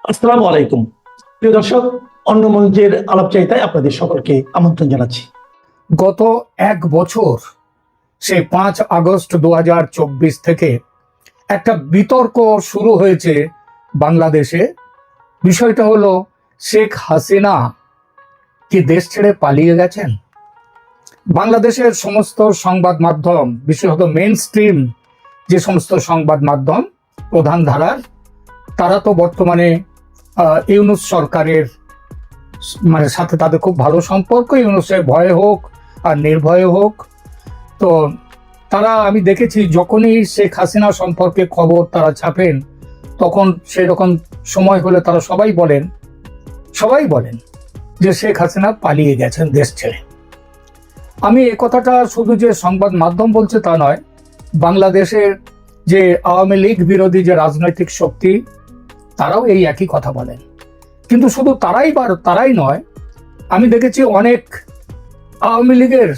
আসসালামু আলাইকুম। প্রিয় দর্শক, অন্য মঞ্চের আলাপচারিতায় আপনাদের সকলকে আমন্ত্রণ জানাচ্ছি। গত এক বছর সেই 5 আগস্ট 2024 থেকে একটা বিতর্ক শুরু হয়েছে বাংলাদেশে। বিষয়টা হলো, শেখ হাসিনা কি দেশ ছেড়ে পালিয়ে গেছেন? বাংলাদেশের সমস্ত সংবাদ মাধ্যম, বিশেষত মেইন স্ট্রিম যে সমস্ত সংবাদ মাধ্যম প্রধান ধারার, তারা তো বর্তমানে ইউনূস সরকারের সাথে তাদের খুব ভালো সম্পর্ক, ইউনূসের ভয়ে হোক আর নির্ভয়ে হোক। তো তারা, আমি দেখেছি যখনই শেখ হাসিনা সম্পর্কে খবর তারা ছাপেন, তখন সেরকম সময় হলে তারা সবাই বলেন যে শেখ হাসিনা পালিয়ে গেছেন দেশ ছেড়ে। আমি এ কথাটা শুধু যে সংবাদ মাধ্যম বলছে তা নয়, বাংলাদেশের যে আওয়ামী লীগ বিরোধী যে রাজনৈতিক শক্তি, তারাও এই একই কথা বলেন। কিন্তু শুধু তারাই নয়, আমি দেখেছি অনেক আওয়ামী লীগের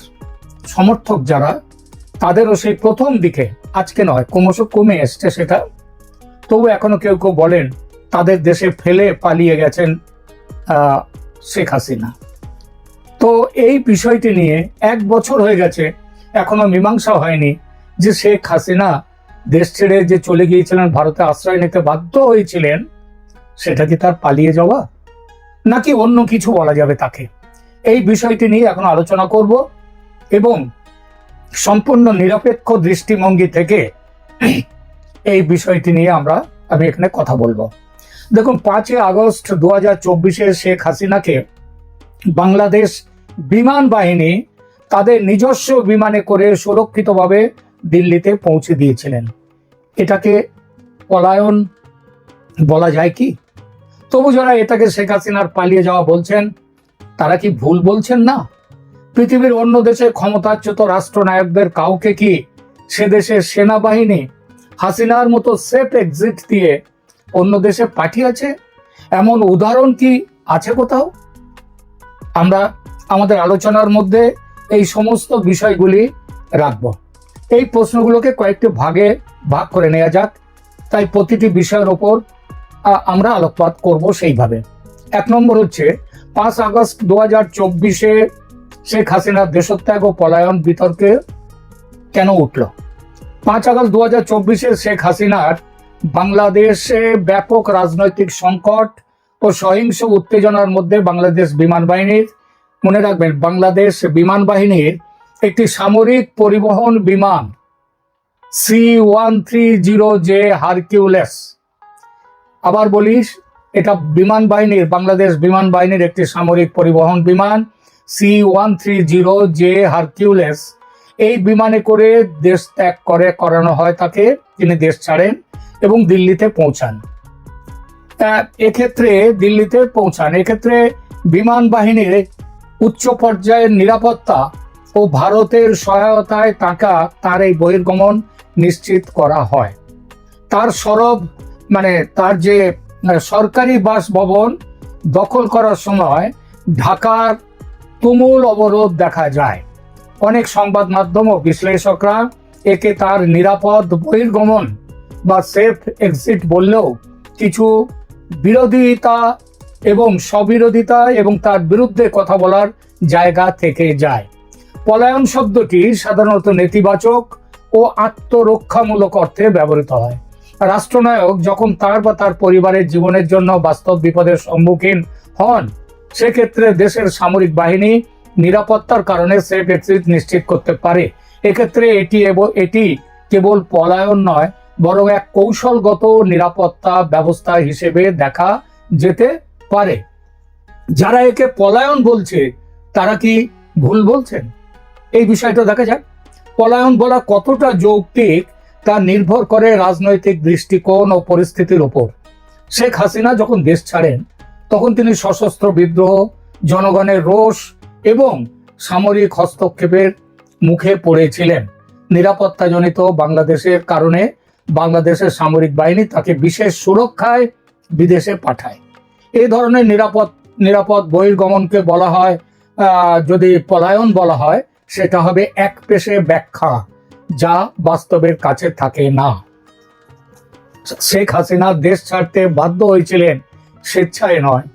সমর্থক যারা, তাদেরও সেই প্রথম দিকে, আজকে নয়, ক্রমশ কমে এসছে সেটা, তবু এখনো কেউ কেউ বলেন তাদের দেশে ফেলে পালিয়ে গেছেন শেখ হাসিনা। তো এই বিষয়টি নিয়ে এক বছর হয়ে গেছে, এখনো মীমাংসা হয়নি যে শেখ হাসিনা দেশ ছেড়ে যে চলে গিয়েছিলেন, ভারতে আশ্রয় নিতে বাধ্য হয়েছিলেন, সেটা কি তার পালিয়ে যাওয়া নাকি অন্য কিছু বলা যাবে তাকে? এই বিষয়টি নিয়ে এখন আলোচনা করব এবং সম্পূর্ণ নিরপেক্ষ দৃষ্টিভঙ্গি থেকে এই বিষয়টি নিয়ে আমি এখানে কথা বলবো। দেখুন, 5 আগস্ট 2024 শেখ হাসিনাকে বাংলাদেশ বিমান বাহিনী তাদের নিজস্ব বিমানে করে সুরক্ষিতভাবে দিল্লিতে পৌঁছে দিয়েছিলেন। এটাকে পলায়ন বলা যায় কি? তবু যারা এটাকে শেখ হাসিনার পালিয়ে যাওয়া বলছেন, তারা কি ভুল বলছেন না? পৃথিবীর অন্য দেশে ক্ষমতাচ্যুত রাষ্ট্রনায়কদের কাউকে কি সে দেশের সেনাবাহিনী হাসিনার মতো সেফ এক্সিট দিয়ে অন্য দেশে পাঠিয়েছে? এমন উদাহরণ কি আছে কোথাও? আমরা আমাদের আলোচনার মধ্যে এই সমস্ত বিষয়গুলি রাখব। এই প্রশ্নগুলোকে কয়েকটি ভাগে ভাগ করে নেওয়া যাক, তাই প্রতিটি বিষয়ের ওপর আমরা আলোকপাত করব সেইভাবে। 1 নম্বর হচ্ছে, 5 আগস্ট 2024 শেখ হাসিনার দেশত্যাগ ও পলায়ন বিতর্কে কেন উঠল? 5 আগস্ট 2024 শেখ হাসিনার বাংলাদেশে ব্যাপক রাজনৈতিক সংকট ও সহিংস উত্তেজনার মধ্যে বাংলাদেশ বিমান বাহিনীর, মনে রাখবেন, বাংলাদেশ বিমান বাহিনীর একটি সামরিক পরিবহন বিমান C-130J হারকিউলিস, আবার বলিস, এটা বাংলাদেশ বিমান বাহিনীর একটি সামরিক পরিবহন বিমান C-130J হারকিউলিস, এই বিমানে করে দেশ ত্যাগ করানো হয় তাকে। তিনি দেশ ছাড়েন এবং দিল্লিতে পৌঁছান। এক্ষেত্রে বিমান বাহিনীর উচ্চ পর্যায়ের নিরাপত্তা ও ভারতের সহায়তায় তার এই বহির্গমন নিশ্চিত করা হয়। তার যে সরকারি বাসভবন দখল করার সময় ঢাকার তুমুল অবরোধ দেখা যায়। অনেক সংবাদ মাধ্যম ও বিশ্লেষকরা একে তার নিরাপদ বহির্গমন বা সেফ এক্সিট বললেও কিছু বিরোধিতা এবং স্ববিরোধিতা এবং তার বিরুদ্ধে কথা বলার জায়গা থেকে যায়। পলায়ন শব্দটি সাধারণত নেতিবাচক ও আত্মরক্ষামূলক অর্থে ব্যবহৃত হয়। রাষ্ট্রনায়ক যখন তার বা তার পরিবারের জীবনের জন্য বাস্তব বিপদের সম্মুখীন হন, সেক্ষেত্রে দেশের সামরিক বাহিনী নিরাপত্তার কারণে সেফ এক্সিট নিশ্চিত করতে পারে। এক্ষেত্রে এটি কেবল পলায়ন নয়, বরং এক কৌশলগত নিরাপত্তা ব্যবস্থা হিসেবে দেখা যেতে পারে। যারা একে পলায়ন বলছে, তারা কি ভুল বলছেন? এই বিষয়টা দেখা যাক। পলায়ন বলা কতটা যৌক্তিক তা নির্ভর করে রাজনৈতিক দৃষ্টিকোণ ও পরিস্থিতির উপর। শেখ হাসিনা যখন দেশ ছাড়েন, তখন তিনি সশস্ত্র বিদ্রোহ, জনগণের রোষ এবং সামরিক হস্তক্ষেপের মুখে পড়েছিলেন। নিরাপত্তাজনিত বাংলাদেশের কারণে বাংলাদেশের সামরিক বাহিনী তাকে বিশেষ সুরক্ষায় বিদেশে পাঠায়। এই ধরনের নিরাপদ বহির্গমনকে বলা হয়, যদি পলায়ন বলা হয়, সেটা হবে একপেশে ব্যাখ্যা, যা বাস্তবের কাছে থাকে না। শেখ হাসিনা দেশ ছাড়তে বাধ্য হয়েছিলেন স্বেচ্ছায় নয়,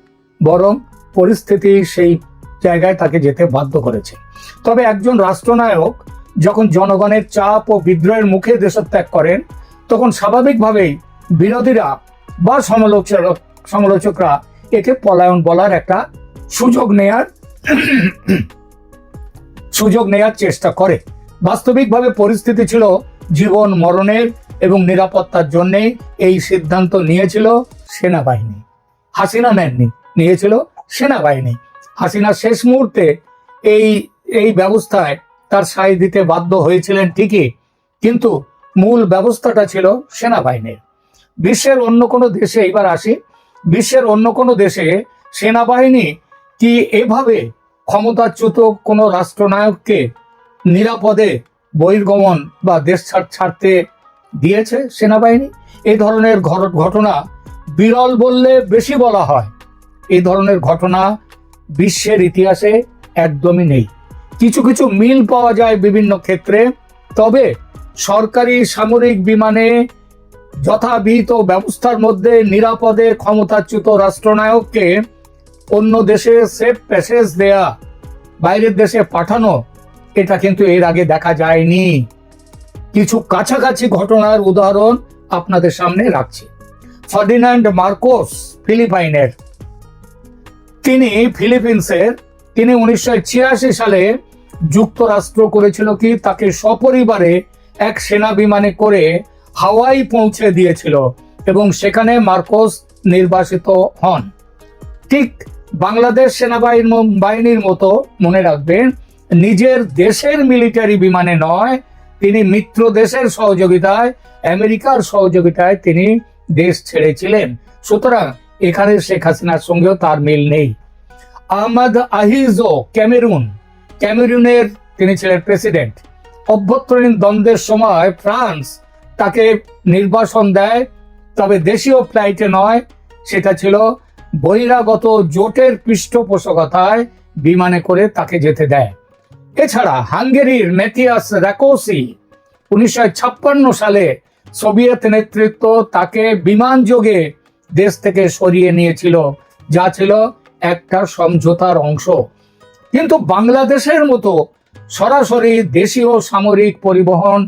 বরং পরিস্থিতি সেই জায়গায় তাকে যেতে বাধ্য করেছে। তবে একজন রাষ্ট্রনায়ক যখন জনগণের চাপ ও বিদ্রোহের মুখে দেশত্যাগ করেন, তখন স্বাভাবিকভাবেই বিরোধীরা বা সমালোচকরা একে পলায়ন বলার একটা সুযোগ নেয়ার চেষ্টা করে। বাস্তবিকভাবে পরিস্থিতি ছিল জীবন মরণের এবং নিরাপত্তার জন্য এই সিদ্ধান্ত নিয়েছিল সেনাবাহিনী। হাসিনা নেননি, নিয়েছিল সেনাবাহিনী। হাসিনা শেষ মুহূর্তে এই ব্যবস্থায় তার সায় দিতে বাধ্য হয়েছিলেন ঠিকই, কিন্তু মূল ব্যবস্থাটা ছিল সেনাবাহিনীর। বিশ্বের অন্য কোনো দেশে, এবার আসি, বিশ্বের অন্য কোনো দেশে সেনাবাহিনী কি এভাবে ক্ষমতাচ্যুত কোনো রাষ্ট্রনায়ককে নিরাপদে বহির্গমন বা দেশ ছাড়তে দিয়েছে সেনাবাহিনী? এই ধরনের ঘটনা বিরল বললে বেশি বলা হয়। এই ধরনের ঘটনা বিশ্বের ইতিহাসে একদমই নেই। কিছু কিছু মিল পাওয়া যায় বিভিন্ন ক্ষেত্রে, তবে সরকারি সামরিক বিমানে যথাবিহিত ব্যবস্থার মধ্যে নিরাপদে ক্ষমতাচ্যুত রাষ্ট্রনায়ককে অন্য দেশে সেফ প্যাসেজ দেয়া, বাইরের দেশে পাঠানো, এটা কিন্তু এর আগে দেখা যায়নি। কিছু কাছাকাছি ঘটনার উদাহরণ আপনাদের সামনে রাখছি। ফার্ডিনান্ড মার্কোস ফিলিপাইনের, তিনি 1986 সালে যুক্তরাষ্ট্র করেছিল কি, তাকে সপরিবারে এক সেনা বিমানে করে হাওয়াই পৌঁছে দিয়েছিল এবং সেখানে মার্কোস নির্বাসিত হন। ঠিক বাংলাদেশ সেনাবাহিনীর মতো, মনে রাখবেন, নিজের দেশের মিলিটারি বিমানে নয়, তিনি মিত্র দেশের সহযোগিতায়, আমেরিকার সহযোগিতায় তিনি দেশ ছেড়েছিলেন। সুতরাং এখানে শেখ হাসিনার সঙ্গেও তার মিল নেই। আহমদ আহিজো ক্যামেরুনের তিনি ছিলেন প্রেসিডেন্ট। অভ্যন্তরীণ দ্বন্দ্বের সময় ফ্রান্স তাকে নির্বাসন দেয়, তবে দেশীয় ফ্লাইটে নয়, সেটা ছিল বহিরাগত জোটের পৃষ্ঠপোষকতায় বিমানে করে তাকে যেতে দেয়। এছাড়া হাঙ্গেরির ম্যাথিয়াস রাকোসি 1956 সালে সোভিয়েত নেতৃত্ব তাকে বিমান যোগে দেশ থেকে সরিয়ে নিয়েছিল, যা ছিল একটা সমঝোতার অংশ। কিন্তু বাংলাদেশের মতো সরাসরি দেশীয় সামরিক পরিবহন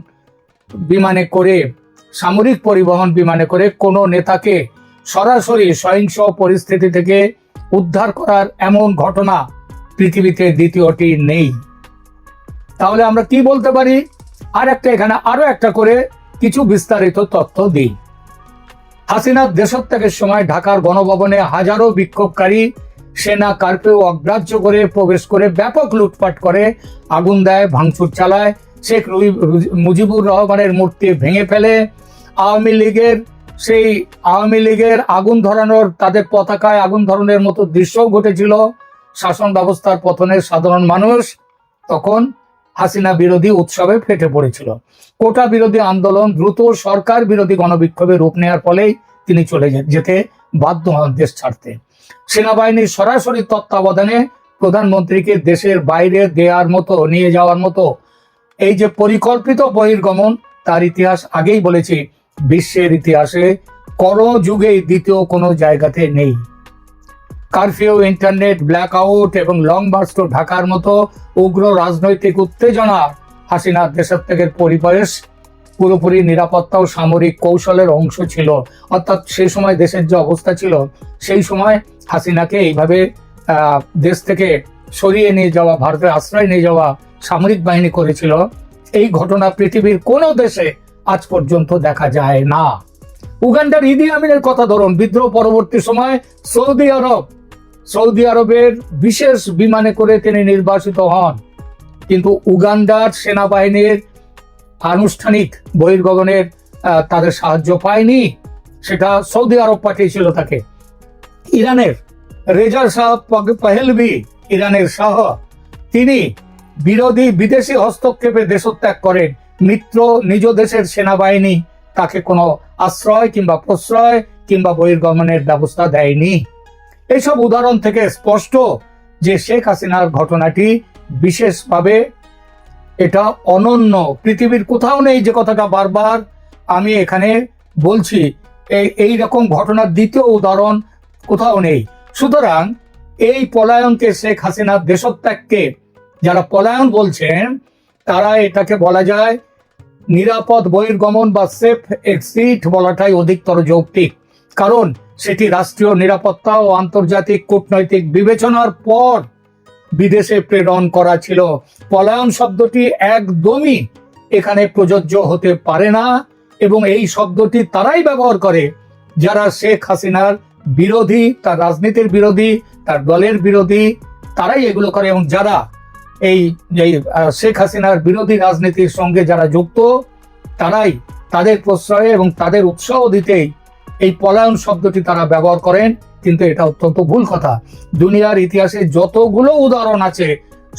বিমানে করে কোনো নেতাকে সরাসরি সহিংস পরিস্থিতি থেকে উদ্ধার করার এমন ঘটনা পৃথিবীতে দ্বিতীয়টি নেই। তাহলে আমরা কি বলতে পারি? এখানে আরো একটা করে কিছু বিস্তারিত তথ্য দিই। হাসিনার দেশত্যাগের সময় ঢাকার গণভবনে হাজারো বিক্ষোভকারী সেনা কারফিউ অগ্রাহ্য করে প্রবেশ করে ব্যাপক লুটপাট করে, আগুন দেয়, ভাঙচুর চালায়, শেখ মুজিবুর রহমানের মূর্তি ভেঙে ফেলে। আওয়ামী লীগের আগুন ধরানোর, তাদের পতাকায় আগুন ধরানোর মতো দৃশ্যও ঘটেছিল। শাসন ব্যবস্থার পতনের সাধারণ মানুষ তখন হাসিনা বিরোধী উৎসবে ফেটে পড়েছিল। কোটা বিরোধী আন্দোলন দ্রুত সরকার বিরোধী গণবিক্ষোভে রূপ নেওয়ার ফলেই তিনি চলে যেতে বাধ্য হন দেশ ছাড়তে। সেনাবাহিনীর সরাসরি তত্ত্বাবধানে প্রধানমন্ত্রীকে দেশের বাইরে নিয়ে যাওয়ার মতো এই যে পরিকল্পিত বহির্গমন, তার ইতিহাস আগেই বলেছি, বিশ্বের ইতিহাসে কোনো যুগেই দ্বিতীয় কোনো জায়গাতে নেই। কারফিউ, ইন্টারনেট ব্ল্যাকআউট এবং লং মার্চ টু ঢাকার মতো উগ্র রাজনৈতিক উত্তেজনা হাসিনার দেশত্যাগের পরিবেশ পুরোপুরি নিরাপত্তা ও সামরিক কৌশলের অংশ ছিল। অর্থাৎ সেই সময় দেশের যে অবস্থা ছিল, সেই সময় হাসিনাকে এইভাবে দেশ থেকে সরিয়ে নিয়ে যাওয়া, ভারতের আশ্রয় নিয়ে যাওয়া সামরিক বাহিনী করেছিল। এই ঘটনা পৃথিবীর কোনো দেশে আজ পর্যন্ত দেখা যায় না। উগান্ডার ইদি আমিনের কথা ধরুন, বিদ্রোহ পরবর্তী সময় সৌদি আরবের বিশেষ বিমানে করে তিনি নির্বাসিত হন, কিন্তু উগান্ডার সেনাবাহিনীর আনুষ্ঠানিক বহির্গমনের তাদের সাহায্য পায়নি, সেটা সৌদি আরব পাঠিয়েছিল তাকে। ইরানের রেজা শাহ পাহলভি, ইরানের শাহ, তিনি বিদেশি হস্তক্ষেপে দেশত্যাগ করেন। মিত্র নিজ দেশের সেনাবাহিনী তাকে কোনো আশ্রয় কিংবা প্রশ্রয় কিংবা বহির্গমনের ব্যবস্থা দেয়নি। এইসব উদাহরণ থেকে স্পষ্ট যে শেখ হাসিনার ঘটনাটি বিশেষভাবে এটা অনন্য, পৃথিবীর কোথাও নেই। যে কথাটা বারবার আমি এখানে বলছি, এই রকম ঘটনার দ্বিতীয় উদাহরণ কোথাও নেই। সুতরাং এই পলায়নকে, শেখ হাসিনার দেশত্যাগকে যারা পলায়ন বলছেন, তারা এটাকে বলা যায় নিরাপদ বহির্গমন বা সেফ এক্সিট বলাটাই অধিকতর যৌক্তিক। কারণ সেটি রাষ্ট্রীয় নিরাপত্তা ও আন্তর্জাতিক কূটনৈতিক বিবেচনার পর বিদেশে প্রেরণ করা ছিল। পলায়ন শব্দটি একদমই এখানে প্রযোজ্য হতে পারে না, এবং এই শব্দটি তারাই ব্যবহার করে যারা শেখ হাসিনার বিরোধী, তার রাজনীতির বিরোধী, তার দলের বিরোধী, তারাই এগুলো করে। এবং যারা এই শেখ হাসিনার বিরোধী রাজনীতির সঙ্গে যারা যুক্ত, তারাই তাদের প্রশ্রয়ে এবং তাদের উৎসাহ দিতেই এই পলায়ন শব্দটি তারা ব্যবহার করেন। কিন্তু এটা অত্যন্ত ভুল কথা। দুনিয়ার ইতিহাসে যতগুলো উদাহরণ আছে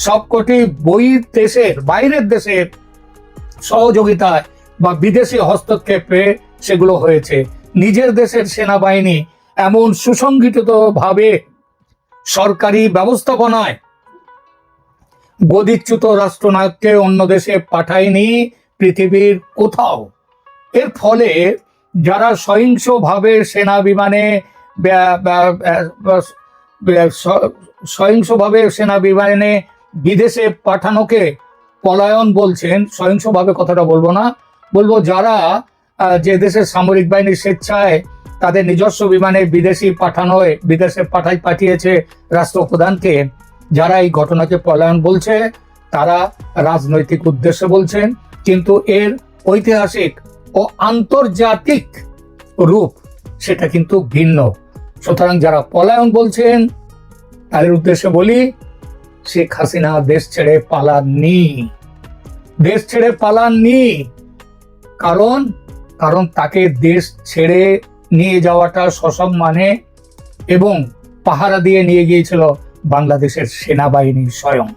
সবকটি বাইরের দেশের সহযোগিতায় বা বিদেশি হস্তক্ষেপে সেগুলো হয়েছে। নিজের দেশের সেনাবাহিনী এমন সুসংগঠিত ভাবে সরকারি ব্যবস্থাপনায় গদিচ্যুত রাষ্ট্রনায়ককে অন্য দেশে পাঠায়নি পৃথিবীর কোথাও। এর ফলে যারা সহিংসভাবে সেনা বিমানে বিদেশে পাঠানোকে পলায়ন বলছেন, সহিংসভাবে কথাটা বলবো না, বলবো যারা যে দেশের সামরিক বাহিনী স্বেচ্ছায় তাদের নিজস্ব বিমানে বিদেশে পাঠিয়েছে রাষ্ট্রপ্রধানকে, যারা এই ঘটনাকে পলায়ন বলছে তারা রাজনৈতিক উদ্দেশ্যে বলছেন, কিন্তু এর ঐতিহাসিক ও আন্তর্জাতিক রূপ সেটা কিন্তু ভিন্ন। সুতরাং যারা পলায়ন বলছেন তাদের উদ্দেশ্যে বলি, শেখ হাসিনা দেশ ছেড়ে পালাননি। কারণ তাকে দেশ ছেড়ে নিয়ে যাওয়াটা সসম্মানে এবং পাহারা দিয়ে নিয়ে গিয়েছিল বাংলাদেশের সেনাবাহিনী স্বয়ং।